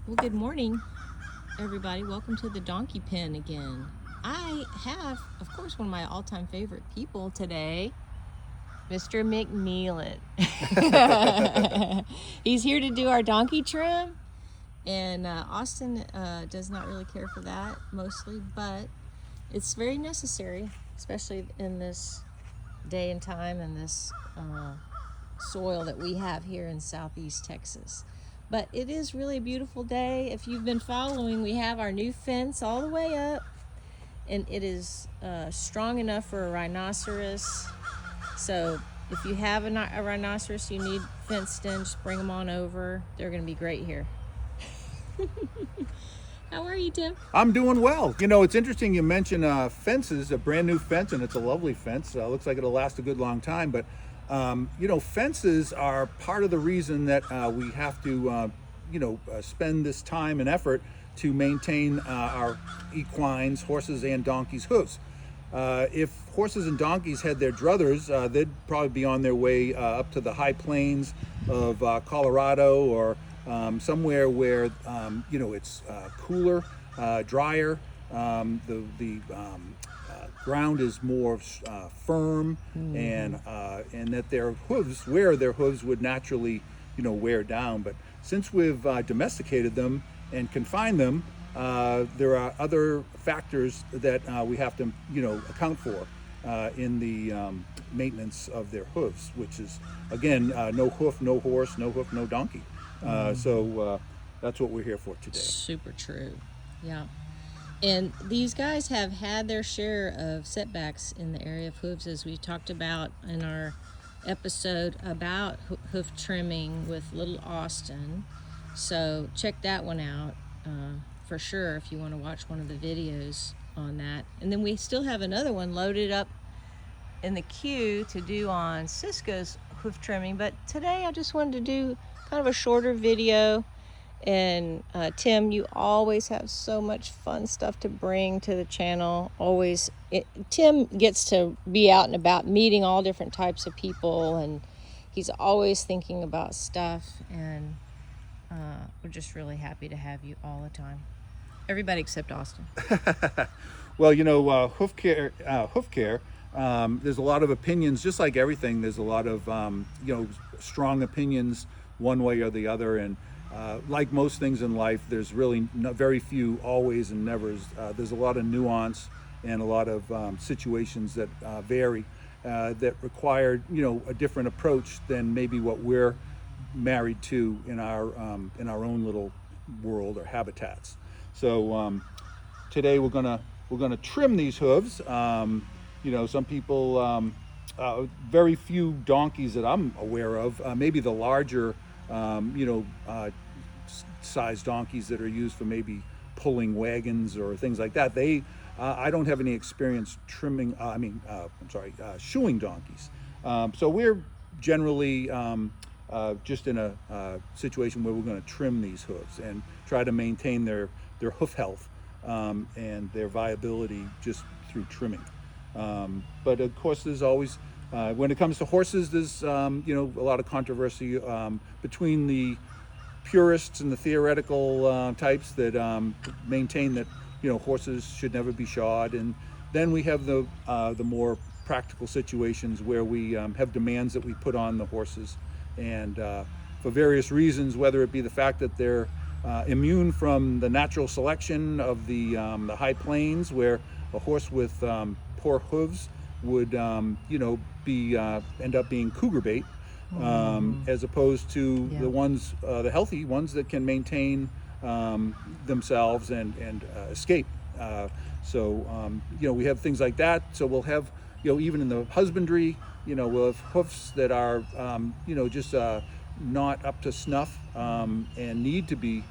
Well, good morning, everybody. Welcome to the Donkey Pen again. I have, of course, one of my all-time favorite people today, Mr. McNeilin. He's here to do our donkey trim, and Austin does not really care for that mostly, but it's very necessary, especially in this day and time and this soil that we have here in Southeast Texas. But it is really a beautiful day. If you've been following, we have our new fence all the way up, and it is strong enough for a rhinoceros. So if you have a rhinoceros you need fenced in, just bring them on over. They're going to be great here. How are you, Tim? I'm doing well. You know, it's interesting you mention fences, a brand new fence, and it's a lovely fence. Looks like it'll last a good long time. But, you know, fences are part of the reason that we have to, spend this time and effort to maintain our equines, horses and donkeys' hooves. If horses and donkeys had their druthers, they'd probably be on their way up to the high plains of Colorado or somewhere where it's cooler, drier. The ground is more firm, and that their hooves, where their hooves would naturally, wear down. But since we've domesticated them and confined them, there are other factors that we have to, account for in the maintenance of their hooves, which is, again, no hoof, no horse, no hoof, no donkey. So that's what we're here for today. Super true. Yeah. And these guys have had their share of setbacks in the area of hooves, as we talked about in our episode about hoof trimming with little Austin. So check that one out for sure if you want to watch one of the videos on that. And then we still have another one loaded up in the queue to do on Cisco's hoof trimming. But today I just wanted to do kind of a shorter video. And Tim, you always have so much fun stuff to bring to the channel. Tim gets to be out and about meeting all different types of people, and he's always thinking about stuff, and we're just really happy to have you all the time. Everybody except Austin. Well, hoof care. There's a lot of opinions, just like everything. There's a lot of strong opinions one way or the other, and like most things in life, there's really very few always and nevers. There's a lot of nuance and a lot of situations that vary that require a different approach than maybe what we're married to in our own little world or habitats. So today we're gonna trim these hooves. Some people, very few donkeys that I'm aware of, maybe the larger size donkeys that are used for maybe pulling wagons or things like that. I don't have any experience trimming. Shoeing donkeys. So we're generally just in a situation where we're going to trim these hooves and try to maintain their hoof health and their viability just through trimming. But of course, there's always when it comes to horses, there's a lot of controversy between the purists and the theoretical types that maintain that horses should never be shod, and then we have the more practical situations where we have demands that we put on the horses, and for various reasons, whether it be the fact that they're immune from the natural selection of the high plains, where a horse with poor hooves would end up being cougar bait, as opposed to the ones, the healthy ones that can maintain themselves and escape. We have things like that. So we'll have, even in the husbandry, we'll have hoofs that are, just not up to snuff and need to be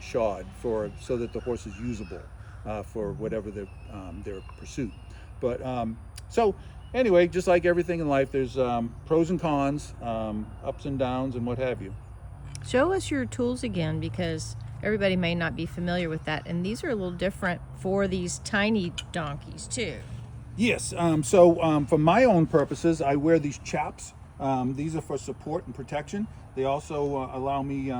shod so that the horse is usable for whatever their pursuit. But anyway, just like everything in life, there's pros and cons, ups and downs, and what have you. Show us your tools again, because everybody may not be familiar with that. And these are a little different for these tiny donkeys, too. Yes. For my own purposes, I wear these chaps These are for support and protection. They also allow me,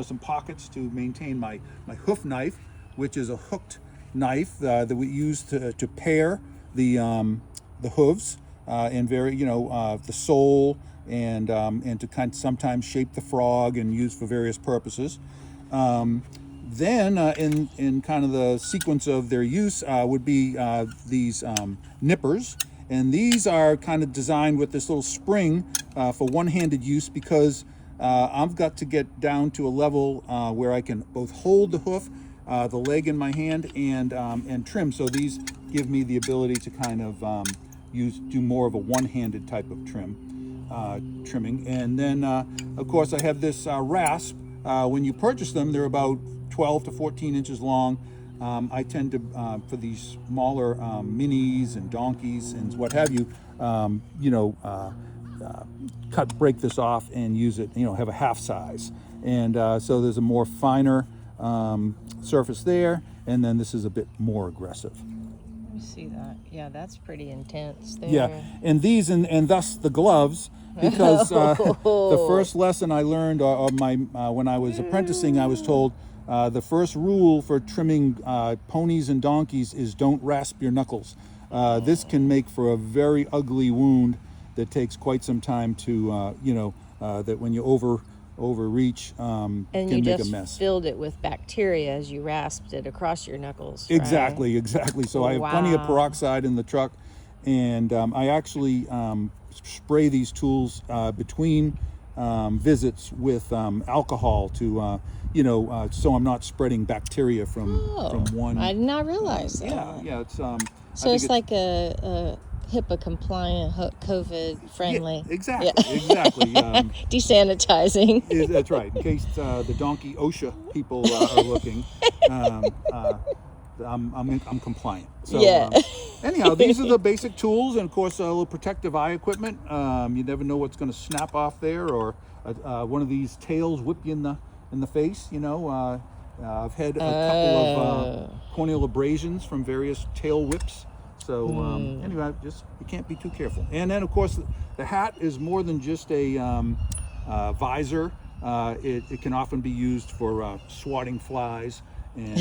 some pockets to maintain my hoof knife, which is a hooked knife that we use to pare the hooves and the sole and to kind of sometimes shape the frog and use for various purposes. Then, in kind of the sequence of their use, would be these nippers. And these are kind of designed with this little spring for one-handed use because I've got to get down to a level where I can both hold the hoof, the leg in my hand, and trim. So these give me the ability to kind of do more of a one-handed type of trimming. And then, of course, I have this rasp. When you purchase them, they're about 12 to 14 inches long. I tend to, for these smaller minis and donkeys and what have you, break this off and use it, have a half size. And so there's a more finer surface there, and then this is a bit more aggressive. Let me see that. Yeah, that's pretty intense there. Yeah, and these and thus the gloves, because the first lesson I learned when I was apprenticing, I was told the first rule for trimming ponies and donkeys is don't rasp your knuckles. This can make for a very ugly wound that takes quite some time to, that when you overreach, and can you make just a mess. filled it with bacteria as you rasped it across your knuckles. Right? Exactly. So I have plenty of peroxide in the truck, and I actually spray these tools between visits with alcohol to, so I'm not spreading bacteria from one. I did not realize that. Yeah. It's so it's like a HIPAA compliant, COVID friendly. Yeah, exactly. Desanitizing. That's right. In case the donkey OSHA people are looking, I'm compliant. So anyhow, these are the basic tools, and of course a little protective eye equipment. You never know what's going to snap off there, or one of these tails whip you in the face. I've had a couple of corneal abrasions from various tail whips. So anyway, you can't be too careful. And then of course the hat is more than just a visor. It can often be used for swatting flies and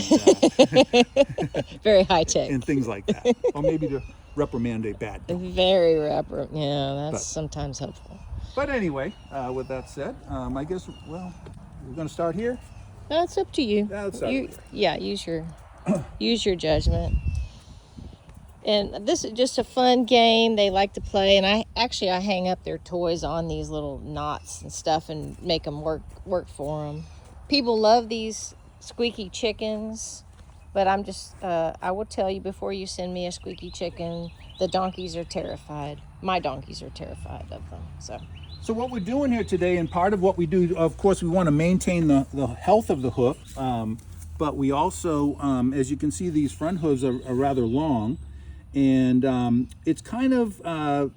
very high tech and things like that, or maybe to reprimand a bad dog. That's sometimes helpful. But anyway, with that said, I guess we're going to start here. That's up to you. Use your judgment. And this is just a fun game they like to play. And I hang up their toys on these little knots and stuff and make them work for them. People love these squeaky chickens, but I will tell you before you send me a squeaky chicken, the donkeys are terrified. My donkeys are terrified of them. So what we're doing here today, and part of what we do, of course, we want to maintain the health of the hoof, but we also, as you can see, these front hooves are rather long. And it's kind of an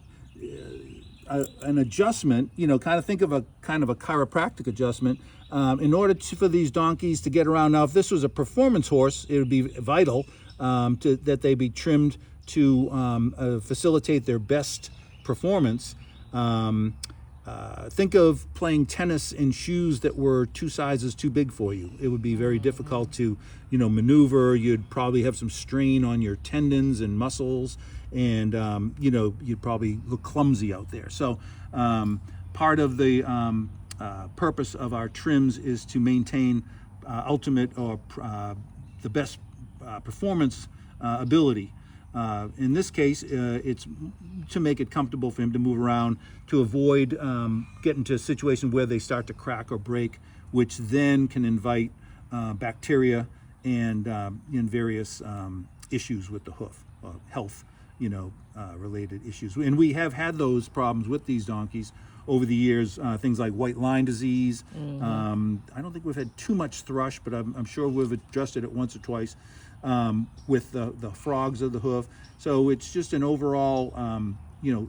adjustment, kind of think of a chiropractic adjustment in order for these donkeys to get around. Now, if this was a performance horse, it would be vital that they be trimmed to facilitate their best performance. Think of playing tennis in shoes that were 2 sizes too big for you. It would be very difficult to, maneuver. You'd probably have some strain on your tendons and muscles, and you'd probably look clumsy out there. So part of the purpose of our trims is to maintain ultimate or the best performance ability. In this case, it's to make it comfortable for him to move around, to avoid getting to a situation where they start to crack or break, which then can invite bacteria and various issues with the hoof, health, related issues. And we have had those problems with these donkeys over the years, things like white line disease. Mm-hmm. I don't think we've had too much thrush, but I'm sure we've adjusted it once or twice. With the frogs of the hoof. So it's just an overall,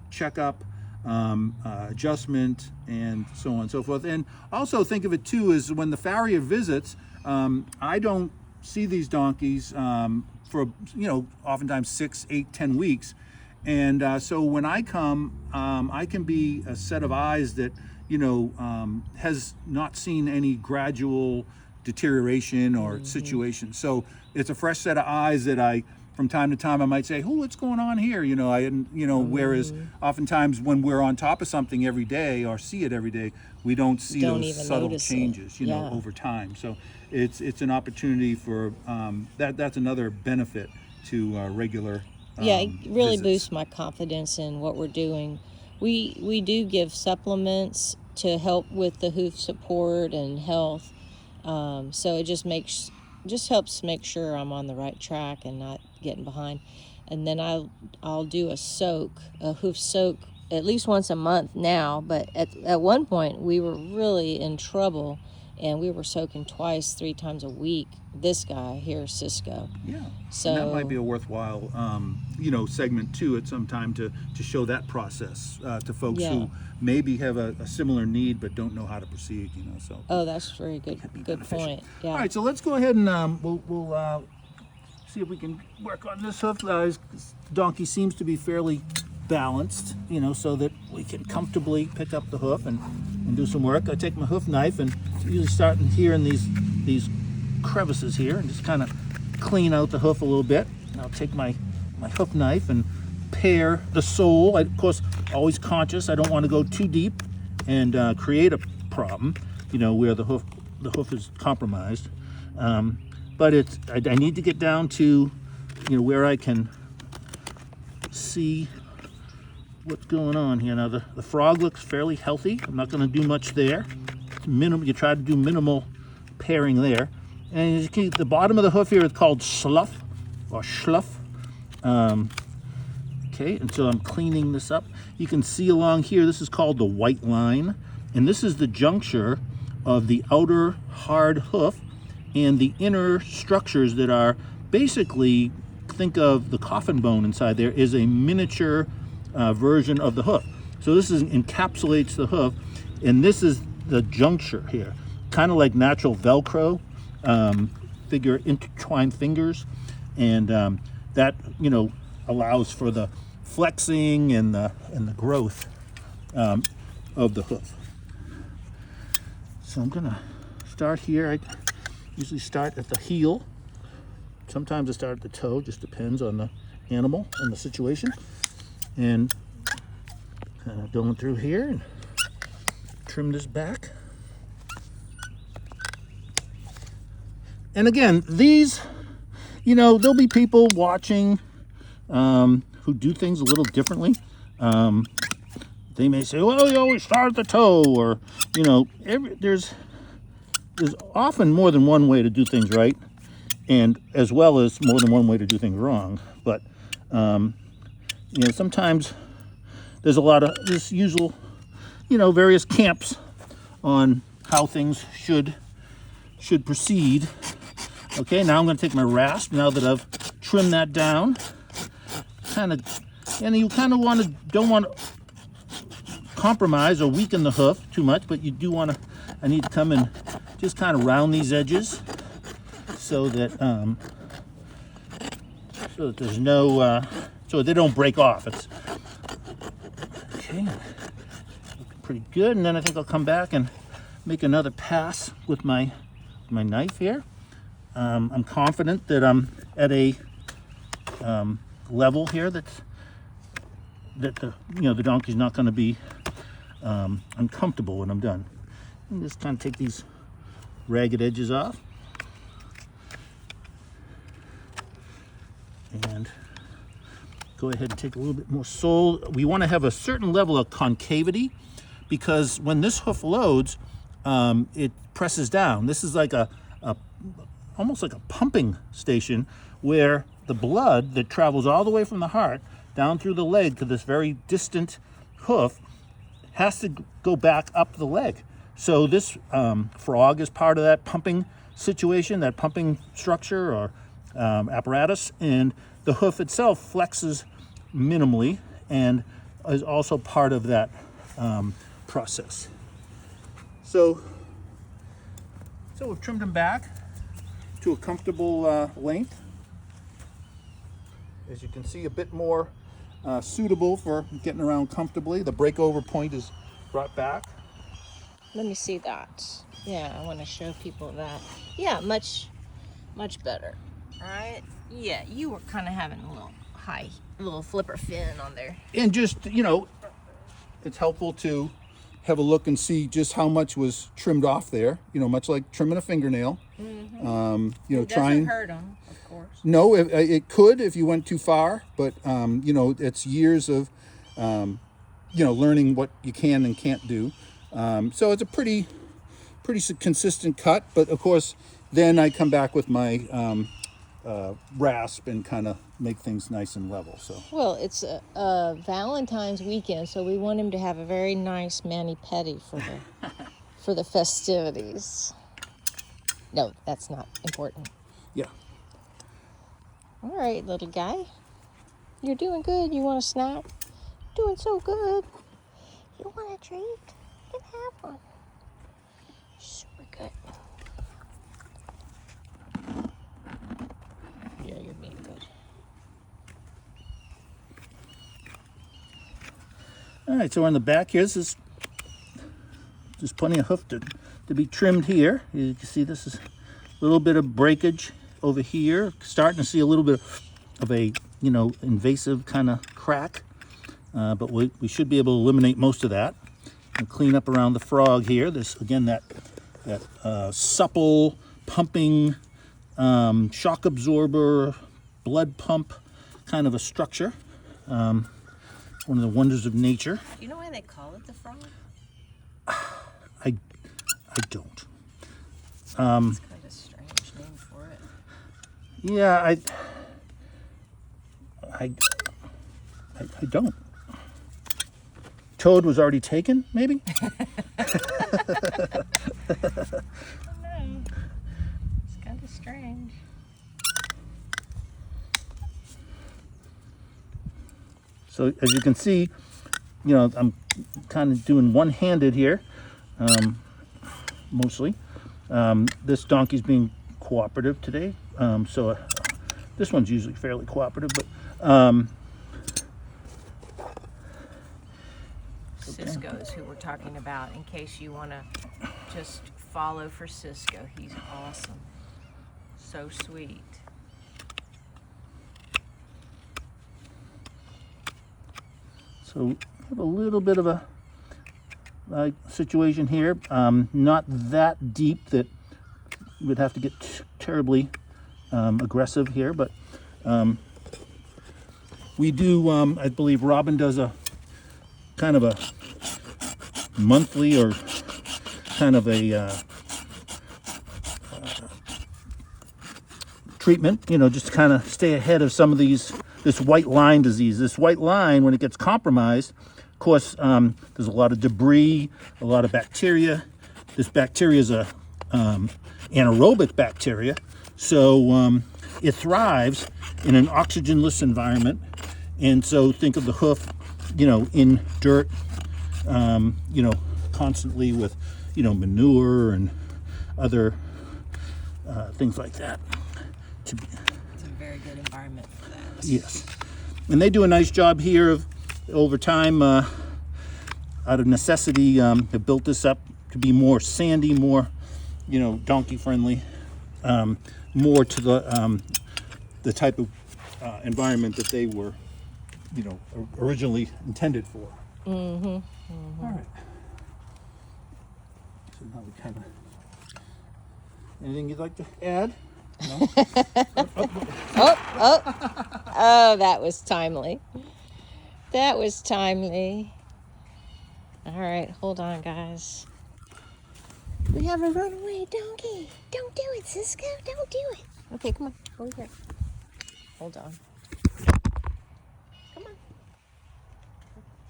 checkup, adjustment, and so on and so forth. And also think of it too as when the farrier visits, I don't see these donkeys for, oftentimes 6, 8, 10 weeks. And so when I come, I can be a set of eyes that, has not seen any gradual deterioration or situation. So it's a fresh set of eyes that from time to time, I might say, "Oh, what's going on here?" Whereas oftentimes when we're on top of something every day or see it every day, we don't see Don't those even subtle notice it. changes, Yeah. over time. So it's an opportunity for that's another benefit to regular Yeah, it really visits. boosts my confidence in what we're doing. We do give supplements to help with the hoof support and health. So it just helps make sure I'm on the right track and not getting behind. And then I'll do a hoof soak at least once a month now. But at one point we were really in trouble, and we were soaking twice, 3 times a week. This guy here, Cisco. Yeah. So And that might be a worthwhile, segment too at some time to show that process to folks Yeah. who maybe have a similar need but don't know how to proceed. So Oh, that's very good. be Good beneficial. point. Yeah. All right, so let's go ahead and we'll see if we can work on this hoof. His donkey seems to be fairly balanced, so that we can comfortably pick up the hoof and do some work. I take my hoof knife and usually start in here in these crevices here and just kind of clean out the hoof a little bit. I'll take my hoof knife and pare the sole. Of course, always conscious. I don't want to go too deep and create a problem, where the hoof is compromised. But I need to get down to, where I can see what's going on here. Now the frog looks fairly healthy. I'm not going to do much there. You try to do minimal paring there. And as you can, the bottom of the hoof here is called slough or schluff. Okay, and so I'm cleaning this up. You can see along here, this is called the white line. And this is the juncture of the outer hard hoof and the inner structures that are basically, think of the coffin bone inside there is a miniature version of the hoof. So this encapsulates the hoof, and this is the juncture here, kind of like natural Velcro, intertwined fingers, and that allows for the flexing and the growth of the hoof. So I'm gonna start here. I usually start at the heel. Sometimes I start at the toe, just depends on the animal and the situation. And kind of going through here and trim this back. And again, these, there'll be people watching who do things a little differently. They may say, well, you always start at the toe, or, there's often more than one way to do things right, and as well as more than one way to do things wrong. But, sometimes there's a lot of this usual, various camps on how things should proceed. Okay, now I'm going to take my rasp, now that I've trimmed that down, and you kind of don't want to compromise or weaken the hoof too much, but you do want to, I need to come and just kind of round these edges so that there's no, so they don't break off. It's okay, looking pretty good. And then I think I'll come back and make another pass with my knife here. I'm confident that I'm at a level here that the donkey's not going to be uncomfortable when I'm done. And just kind of take these ragged edges off. And go ahead and take a little bit more sole. We want to have a certain level of concavity, because when this hoof loads, it presses down. This is like almost like a pumping station, where the blood that travels all the way from the heart down through the leg to this very distant hoof has to go back up the leg. So this frog is part of that pumping situation, that pumping structure or apparatus, and the hoof itself flexes minimally and is also part of that process. So we've trimmed him back to a comfortable length. As you can see, a bit more suitable for getting around comfortably. The breakover point is brought back. Let me see that. Yeah, I want to show people that. Yeah, much better. All right. Yeah, you were kind of having a little flipper fin on there. And just, it's helpful to have a look and see just how much was trimmed off there, much like trimming a fingernail. It doesn't hurt them, of course. No, it could if you went too far, but it's years of learning what you can and can't do. So it's a pretty consistent cut, but of course then I come back with my rasp and kind of make things nice and level. So well, it's a Valentine's weekend, so we want him to have a very nice mani-pedi for the festivities. No, that's not important. Yeah. All right, little guy. You're doing good. You want a snack? Doing so good. You want a treat? You can have one. Super good. Yeah, you're being good. All right, so on the back here, there's plenty of hoof to be trimmed here. You can see this is a little bit of breakage over here. Starting to see a little bit of a, invasive kind of crack. But we should be able to eliminate most of that. And clean up around the frog here. There's, again, that supple, pumping, shock absorber, blood pump kind of a structure. One of the wonders of nature. Do you know why they call it the frog? I don't. It's kind of a strange name for it. Yeah, I don't. Toad was already taken, maybe? I don't know. It's kind of strange. So as you can see, I'm kind of doing one-handed here, mostly. This donkey's being cooperative today, so this one's usually fairly cooperative, but Cisco is who we're talking about, in case you want to just follow for Cisco. He's awesome. So sweet. So we have a little bit of a situation here, not that deep that we'd have to get terribly aggressive here, but we do, I believe Robin does a kind of a monthly or kind of a treatment, just to kind of stay ahead of some of this white line disease. This white line, when it gets compromised, of course, there's a lot of debris, a lot of bacteria. This bacteria is a anaerobic bacteria, so it thrives in an oxygenless environment. And so think of the hoof, in dirt, constantly with, manure and other things like that. It's a very good environment for that. Yes. And they do a nice job here of, over time, out of necessity, have built this up to be more sandy, more, donkey friendly, more to the type of environment that they were, originally intended for. Mm-hmm. Mm-hmm. All right. So now we kind of, anything you'd like to add? No? Oh, that was timely. That was timely. All right, hold on, guys. We have a runaway donkey. Don't do it, Cisco. Don't do it. Okay, come on. Over here. Hold on. Come on.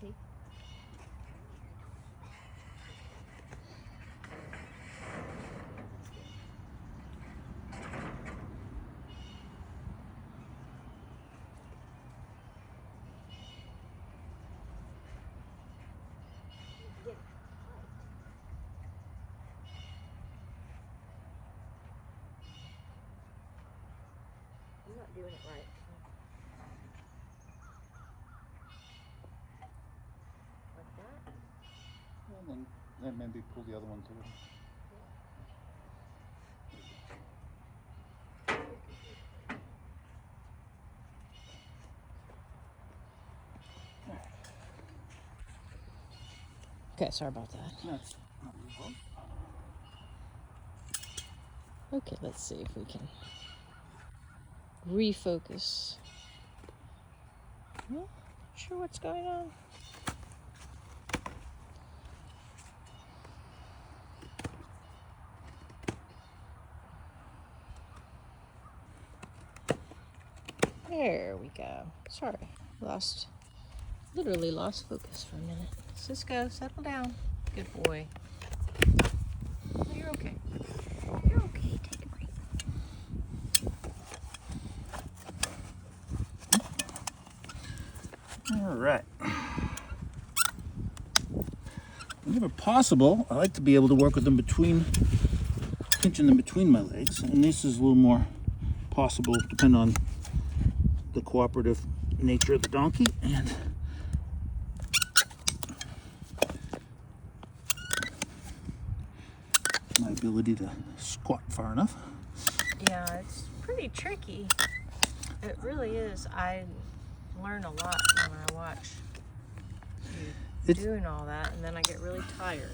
Okay. I'm not doing it right. maybe pull the other one through. Okay, sorry about that. That's not your fault. Okay, let's see if we can refocus. Well, not sure what's going on. There we go. Sorry, literally lost focus for a minute. Cisco, settle down. Good boy. Oh, you're okay. You're okay. Take a break. All right. Whenever possible, I like to be able to work with them pinching them between my legs, and this is a little more possible depending on the cooperative nature of the donkey and my ability to squat far enough. Yeah, it's pretty tricky. It really is. I learn a lot when I watch you doing all that, and then I get really tired.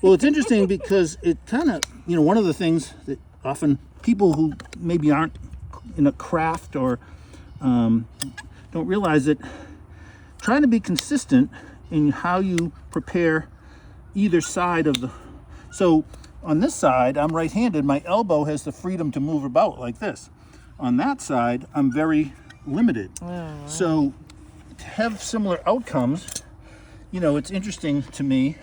Well, it's interesting because it kind of, one of the things that often people who maybe aren't in a craft or don't realize that trying to be consistent in how you prepare either side of the. So on this side, I'm right-handed. My elbow has the freedom to move about like this. On that side, I'm very limited. Oh, wow. So to have similar outcomes, it's interesting to me.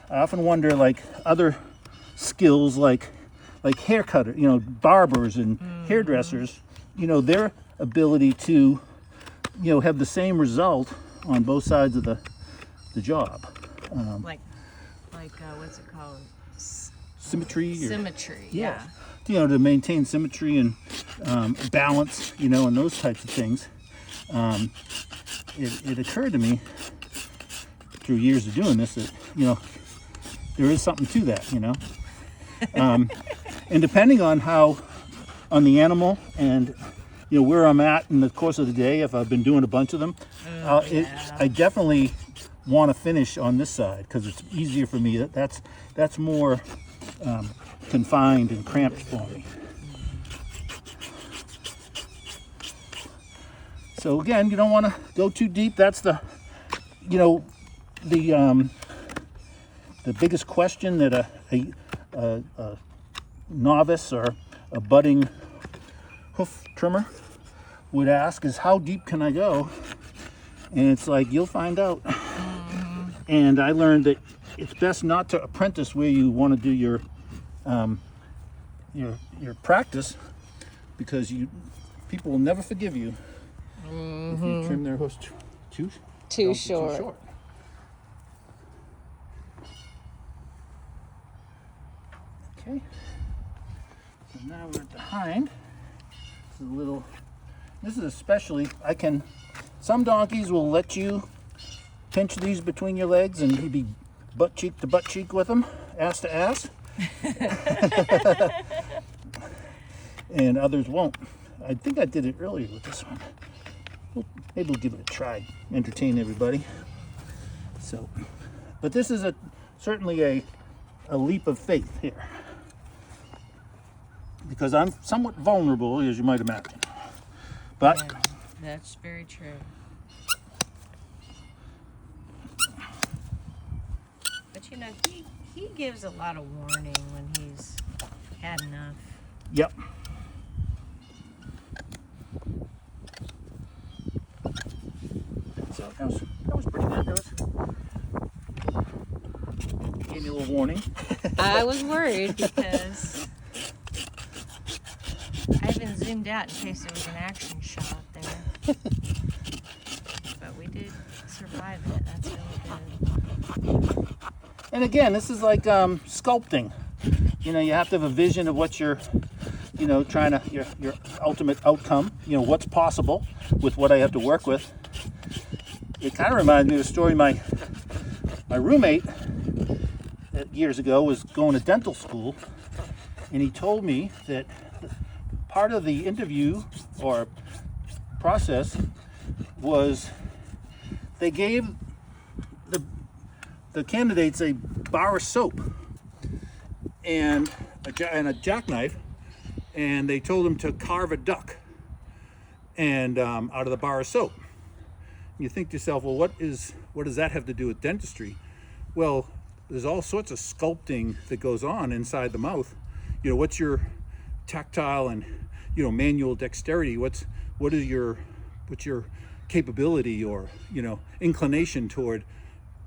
I often wonder, like other skills, like hair cutter, barbers and hairdressers, their ability to, have the same result on both sides of the job. Like what's it called? Symmetry. Symmetry. Yeah. To maintain symmetry and balance, and those types of things. It occurred to me through years of doing this that, there is something to that, and depending on the animal and, where I'm at in the course of the day, if I've been doing a bunch of them, I definitely want to finish on this side because it's easier for me. That's more confined and cramped for me. So again, you don't want to go too deep. That's the biggest question that a novice or a budding hoof trimmer would ask is, how deep can I go? And it's like, you'll find out. And I learned that it's best not to apprentice where you want to do your practice, because people will never forgive you if you trim their hoofs too short. Okay. So now we're at the hind. This is especially, some donkeys will let you pinch these between your legs and you'd be butt cheek to butt cheek with them, ass to ass. And others won't. I think I did it earlier with this one. Maybe we'll give it a try, entertain everybody. So, but this is certainly a leap of faith here, because I'm somewhat vulnerable, as you might imagine. But yeah, that's very true. But he gives a lot of warning when he's had enough. Yep. So that was pretty good. Gave me a little warning. I was worried because I even zoomed out in case there was an action shot there. But we did survive it. That's really good. And again, this is like sculpting. You have to have a vision of what you're, trying to, your ultimate outcome, what's possible with what I have to work with. It kind of reminds me of a story my roommate years ago was going to dental school, and he told me that part of the interview or process was they gave the candidates a bar of soap and a jackknife, and they told them to carve a duck and out of the bar of soap. You think to yourself, well, what does that have to do with dentistry? Well, there's all sorts of sculpting that goes on inside the mouth. What's your tactile and manual dexterity? What's your capability or inclination toward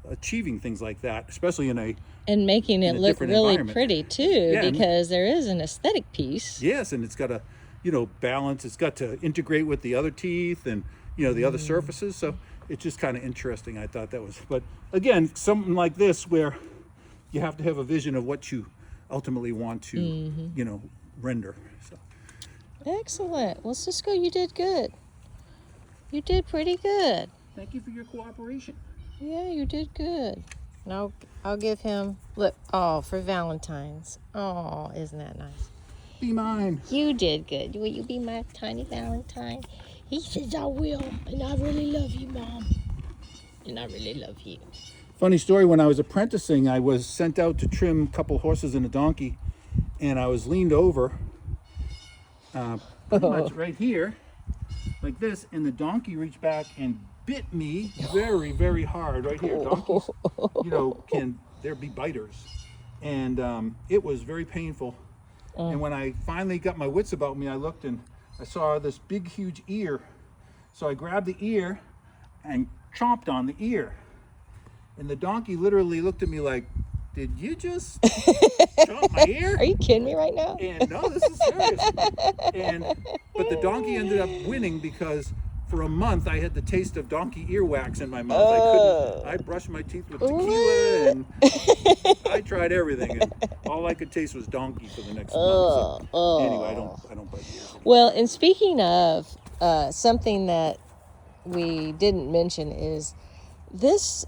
achieving things like that, especially and making it look really pretty too, Yeah, because there is an aesthetic piece. Yes, and it's got to balance. It's got to integrate with the other teeth and the other surfaces. So it's just kind of interesting. I thought that was, but again, something like this where you have to have a vision of what you ultimately want to render. So Excellent. Well, Cisco, you did good. You did pretty good. Thank you for your cooperation. Yeah, you did good. No, I'll give him, look, for Valentine's. Oh, isn't that nice? Be mine. You did good. Will you be my tiny Valentine? He says I will, and I really love you, Mom. And I really love you. Funny story, when I was apprenticing, I was sent out to trim a couple horses and a donkey, and I was leaned over pretty much right here, like this, and the donkey reached back and bit me very, very hard right here. Donkeys, can there be biters, and it was very painful. And when I finally got my wits about me, I looked and I saw this big, huge ear. So I grabbed the ear and chomped on the ear. And the donkey literally looked at me like, "Did you just chomp my ear?" Are you kidding me right now? And no, this is serious. But the donkey ended up winning because for a month I had the taste of donkey earwax in my mouth. I brushed my teeth with tequila and I tried everything, and all I could taste was donkey for the next month. So, anyway, I don't bite ears. Well, and speaking of something that we didn't mention is this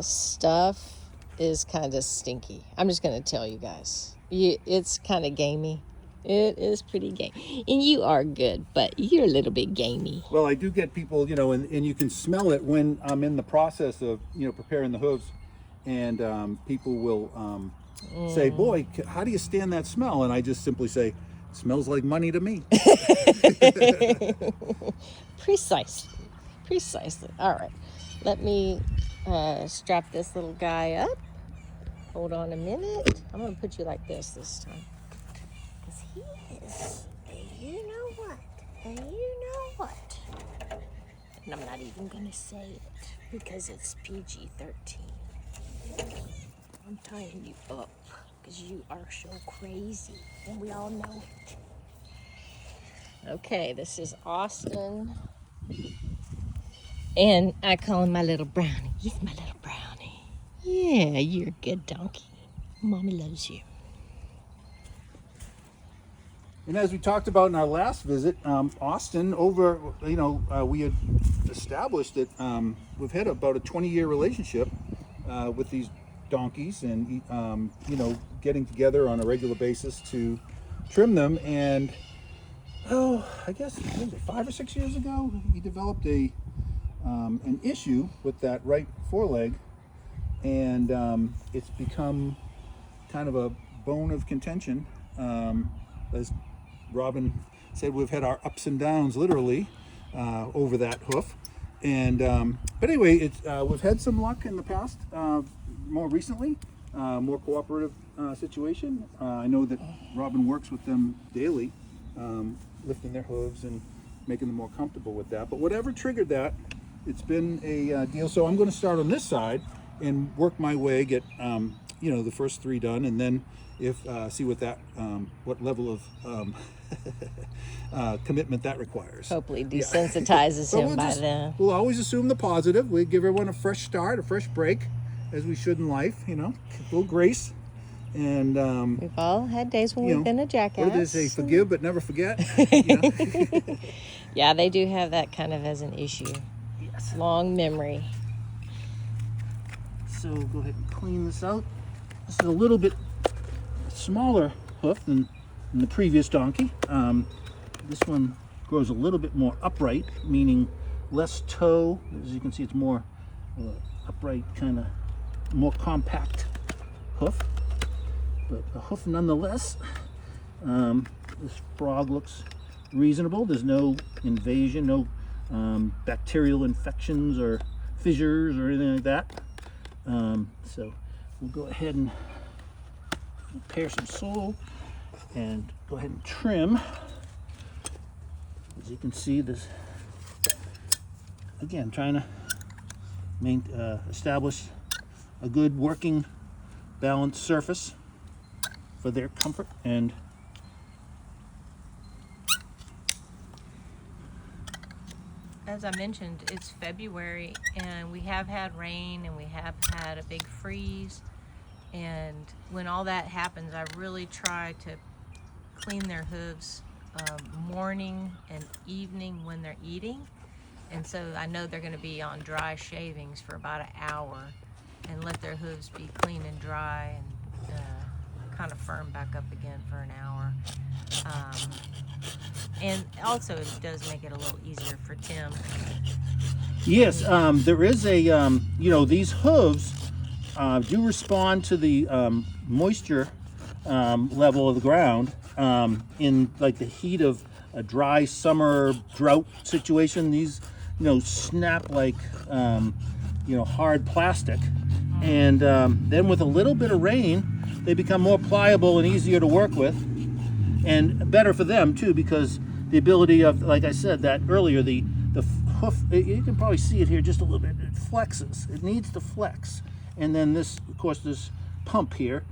stuff is kind of stinky. I'm just going to tell you guys. It's kind of gamey. It is pretty gamey. And you are good, but you're a little bit gamey. Well, I do get people, and you can smell it when I'm in the process of, preparing the hooves, and people will say, "Boy, how do you stand that smell?" And I just simply say, "Smells like money to me." Precisely. All right. Let me strap this little guy up. Hold on a minute. I'm going to put you like this time. Because he is, you know what? And I'm not even going to say it because it's PG-13. I'm tying you up because you are so crazy. And we all know it. Okay, this is Austin. And I call him my little brownie. He's my little brownie. Yeah, you're a good donkey. Mommy loves you. And as we talked about in our last visit, Austin, we had established that we've had about a 20-year relationship with these donkeys, and getting together on a regular basis to trim them. And I guess what was it, 5 or 6 years ago, he developed an issue with that right foreleg, and it's become kind of a bone of contention. As Robin said, we've had our ups and downs literally over that hoof, and but anyway, we've had some luck in the past. More recently, more cooperative situation. I know that Robin works with them daily, lifting their hooves and making them more comfortable with that. But whatever triggered that, it's been a deal. So I'm going to start on this side and work my way, get the first 3 done, and then see what level of commitment that requires. Hopefully desensitizes him by then. We'll always assume the positive. We give everyone a fresh start, a fresh break, as we should in life. A little grace. And we've all had days when we've been a jackass. What do they say? Forgive but never forget. Yeah, they do have that kind of as an issue. Yes. Long memory. So go ahead and clean this out. This is a little bit smaller hoof than the previous donkey. This one grows a little bit more upright, meaning less toe. As you can see, it's more upright, kind of more compact hoof, but a hoof nonetheless. This frog looks reasonable. There's no invasion, no bacterial infections or fissures or anything like that. So we'll go ahead and prepare some sole and go ahead and trim. As you can see, this again trying to establish a good working balanced surface for their comfort. And as I mentioned, it's February and we have had rain and we have had a big freeze, and when all that happens, I really try to clean their hooves morning and evening when they're eating. And so I know they're going to be on dry shavings for about an hour, and let their hooves be clean and dry and kind of firm back up again for an hour. And also it does make it a little easier for Tim. yes, there is a, you know, these hooves do respond to the moisture level of the ground in like the heat of a dry summer drought situation. These, you know, snap like, you know, hard plastic. And then with a little bit of rain, they become more pliable and easier to work with, and better for them too, because the ability of, like I said that earlier, the hoof, you can probably see it here just a little bit, it flexes, it needs to flex. And then this, of course, this pump here,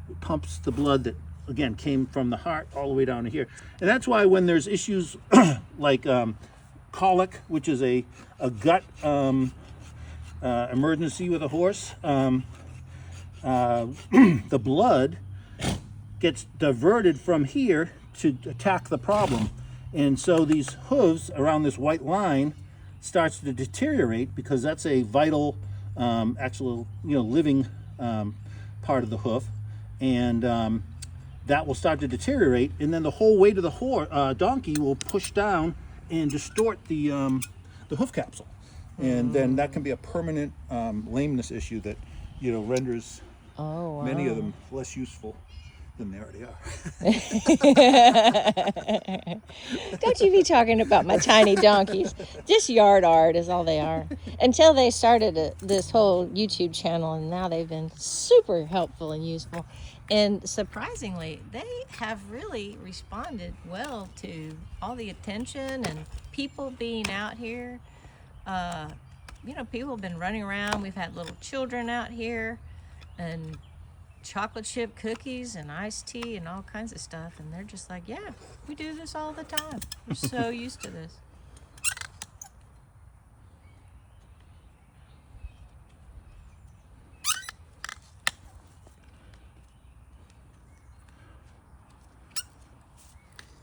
it pumps the blood that again came from the heart all the way down to here. And that's why when there's issues like colic, which is a gut emergency with a horse, the blood gets diverted from here to attack the problem. And so these hooves around this white line starts to deteriorate, because that's a vital, actual, you know, living part of the hoof. And that will start to deteriorate, and then the whole weight of the donkey will push down and distort the hoof capsule. And then that can be a permanent lameness issue that, you know, renders many of them less useful than they already are. Don't you be talking about my tiny donkeys. Just yard art is all they are. Until they started this whole YouTube channel, and now they've been super helpful and useful. And surprisingly, they have really responded well to all the attention and people being out here. You know, people have been running around. We've had little children out here, and chocolate chip cookies and iced tea and all kinds of stuff, and they're just like, yeah, we do this all the time. We're so used to this.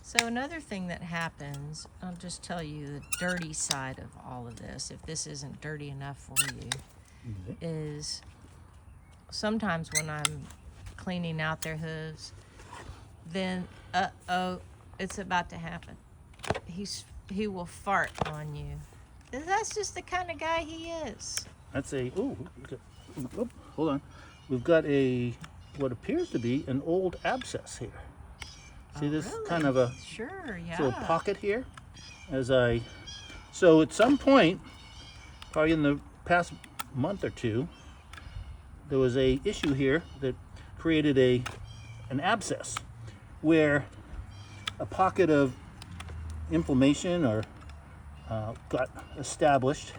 So another thing that happens, I'll just tell you the dirty side of all of this, if this isn't dirty enough for you, is sometimes when I'm cleaning out their hooves, then it's about to happen. He will fart on you. That's just the kind of guy he is. That's a, hold on. We've got what appears to be an old abscess here. See this really? kind of a Sure, yeah. little pocket here? So at some point, probably in the past month or two, there was a issue here that created an abscess where a pocket of inflammation or got established,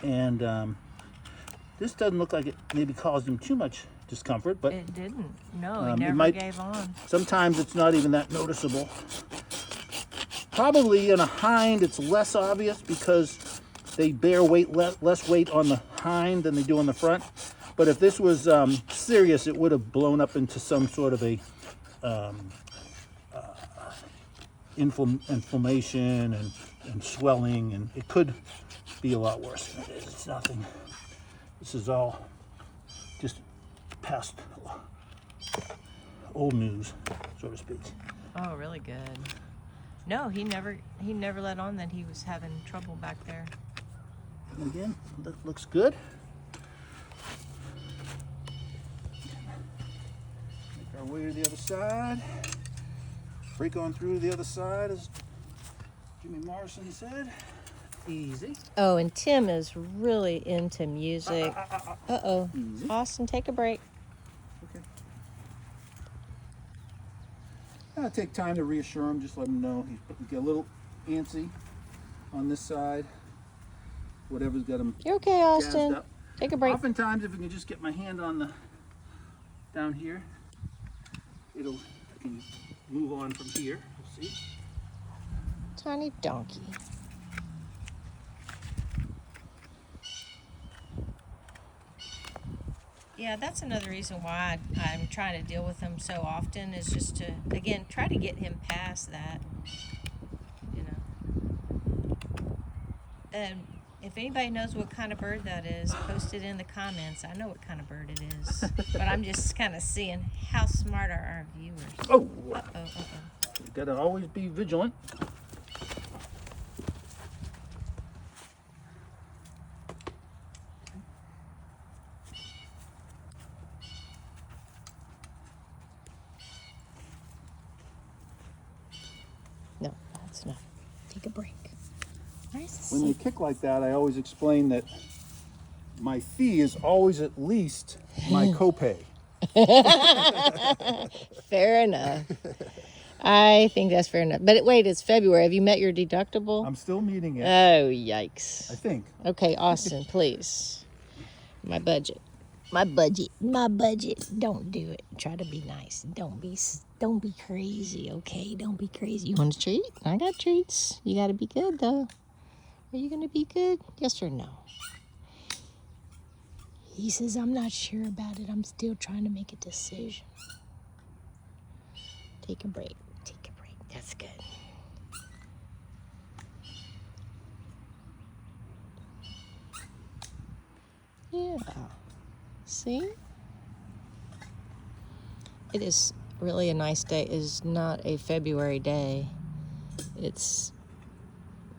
and this doesn't look like it maybe caused him too much discomfort, but it didn't. No, he it never might, gave on. sometimes it's not even that noticeable. Probably in a hind it's less obvious because they bear less weight on the hind than they do on the front. But if this was serious, it would have blown up into some sort of a inflammation and swelling, and it could be a lot worse than it is. It's nothing. This is all just past old news, so to speak. Oh, really good. No, he never let on that he was having trouble back there. And again, that looks good. Make our way to the other side. Break on through to the other side, as Jimmy Morrison said. Easy. Oh, and Tim is really into music. Uh-oh. Easy. Austin, take a break. Okay. I'll take time to reassure him, just let him know. He's get a little antsy on this side. Whatever's got him You're okay, jazzed Austin. up. Take a break. Oftentimes, if I can just get my hand on the down here, I can move on from here. See? Tiny donkey. Yeah, that's another reason why I'm trying to deal with him so often, is just to, again, try to get him past that, you know. And if anybody knows what kind of bird that is, post it in the comments. I know what kind of bird it is, but I'm just kind of seeing how smart are our viewers. Oh! Uh-oh. You gotta always be vigilant. No, that's not. Take a break. Nice. When they kick like that, I always explain that my fee is always at least my copay. Fair enough. I think that's fair enough. But wait, it's February. Have you met your deductible? I'm still meeting it, Oh, yikes. I think. Okay, Austin, please. My budget. My budget. Don't do it. Try to be nice. Don't be crazy, okay? Don't be crazy. You want a treat? I got treats. You got to be good, though. Are you going to be good? Yes or no? He says, I'm not sure about it. I'm still trying to make a decision. Take a break. Take a break. That's good. Yeah. See? It is really a nice day. It is not a February day. It's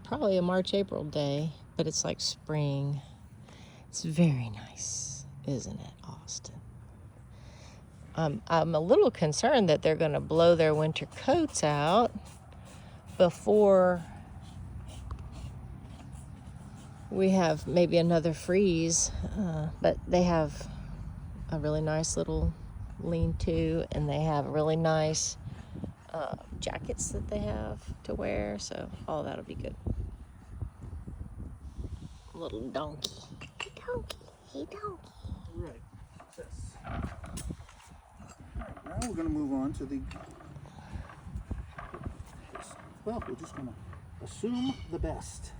probably a March, April day, but it's like spring. It's very nice, isn't it, Austin? I'm a little concerned that they're going to blow their winter coats out before we have maybe another freeze, but they have a really nice little lean-to, and they have really nice jackets that they have to wear, so all that'll be good. Little donkey. Hey, donkey. Hey, donkey. Right. Success. Now we're going to move on to the. Well, we're just going to assume the best.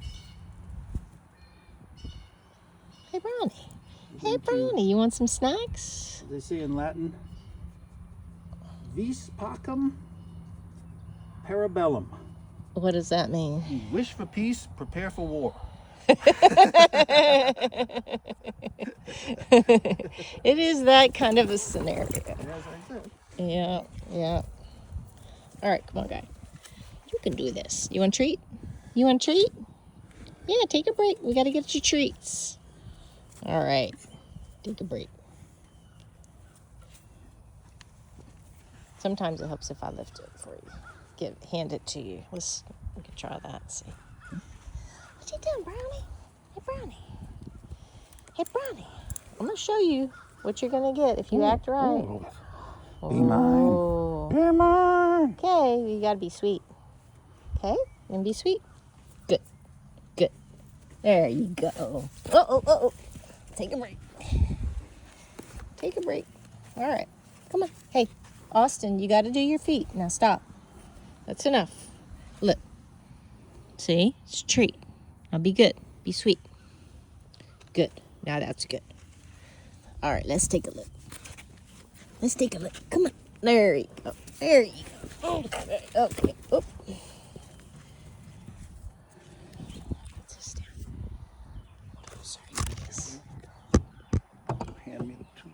Hey, Brownie. Hey, Brownie. You want some snacks? They say in Latin, vis pacem parabellum. What does that mean? You wish for peace, prepare for war. It is that kind of a scenario. As I said. Yeah, yeah. All right, come on, guy. You can do this. You want a treat? You want a treat? Yeah, take a break. We got to get you treats. All right, take a break. Sometimes it helps if I lift it for you. Hand it to you. We can try that and see. What you doing, Brownie? Hey, Brownie. Hey, Brownie. I'm going to show you what you're going to get if you act right. Be mine. Be mine. Okay, you got to be sweet. Okay? You going to be sweet? Good. Good. There you go. Oh. Take a break. Take a break. All right. Come on. Hey, Austin, you got to do your feet. Now stop. That's enough. Look. See? It's a treat. Now be good. Be sweet. Good. Now that's good. All right, let's take a look. Let's take a look. Come on. There you go. There you go. Okay. Okay. Oop. Put this down. Oh, sorry. Yes. Hand me the tool.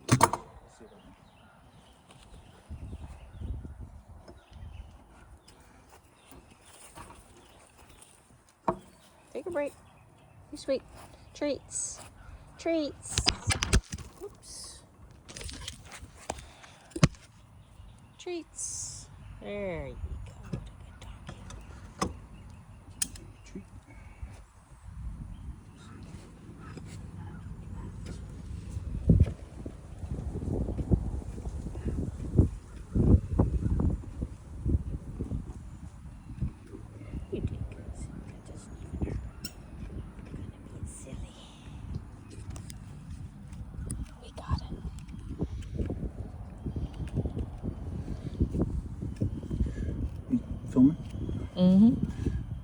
Take a break. Be sweet. Treats. Treats. Oops. Treats. There you go. Good doggy. Treat. You did good. That doesn't even hurt. Gonna be silly. We got it. Filming. Mm-hmm.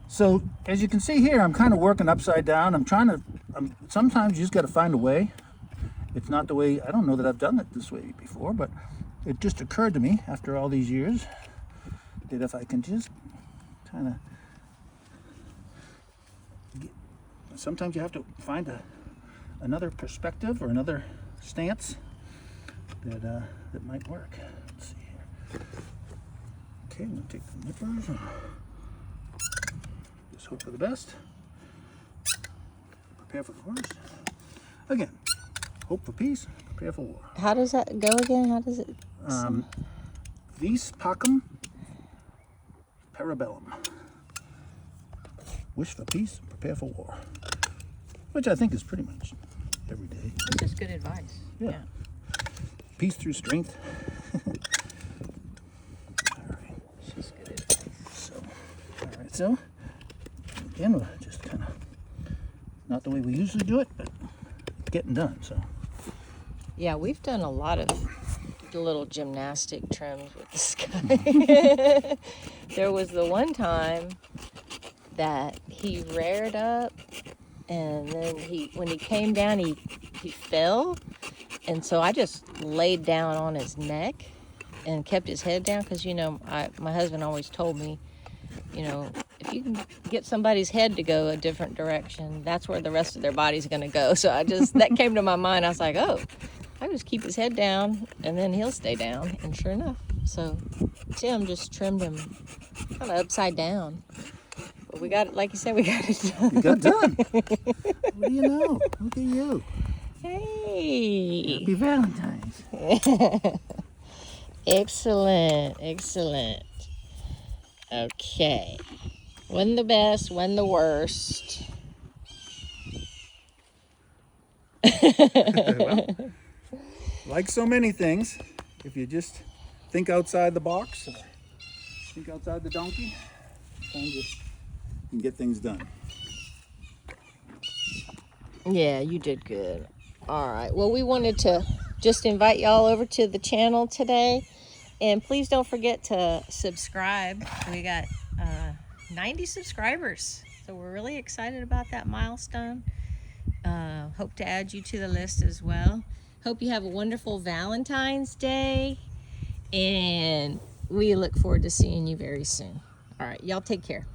So as you can see here, I'm kind of working upside down. Sometimes you just got to find a way. It's not the way, I don't know that I've done it this way before, but it just occurred to me after all these years that if I can just kind of sometimes you have to find another perspective or another stance that might work. Let's see here. Okay, I'm gonna take the nippers and just hope for the best. Prepare for the worst. Again, hope for peace, prepare for war. How does that go again? How does it? Vis pacem parabellum. Wish for peace, prepare for war. Which I think is pretty much every day. Which is good advice. Yeah. Peace through strength. All right. It's just good advice. So, all right. So, again, we're just kind of not the way we usually do it, but it's getting done. So. Yeah, we've done a lot of little gymnastic trims with this guy. There was the one time that he reared up, and then when he came down, he fell, and so I just laid down on his neck and kept his head down, because my husband always told me, if you can get somebody's head to go a different direction, that's where the rest of their body's going to go. So that came to my mind. I was like, oh, I just keep his head down and then he'll stay down. And sure enough, so Tim just trimmed him kind of upside down. But we got it, like you said, we got it done. You got done. What do you know? Look at you. Hey. Happy Valentine's. Excellent, excellent. Okay. When the best, when the worst. Well, like so many things, if you just think outside the box, think outside the donkey, you can get things done. Yeah, you did good. All right. Well, we wanted to just invite y'all over to the channel today. And please don't forget to subscribe. We got 90 subscribers. So we're really excited about that milestone. Hope to add you to the list as well. Hope you have a wonderful Valentine's Day. And we look forward to seeing you very soon. All right. Y'all take care.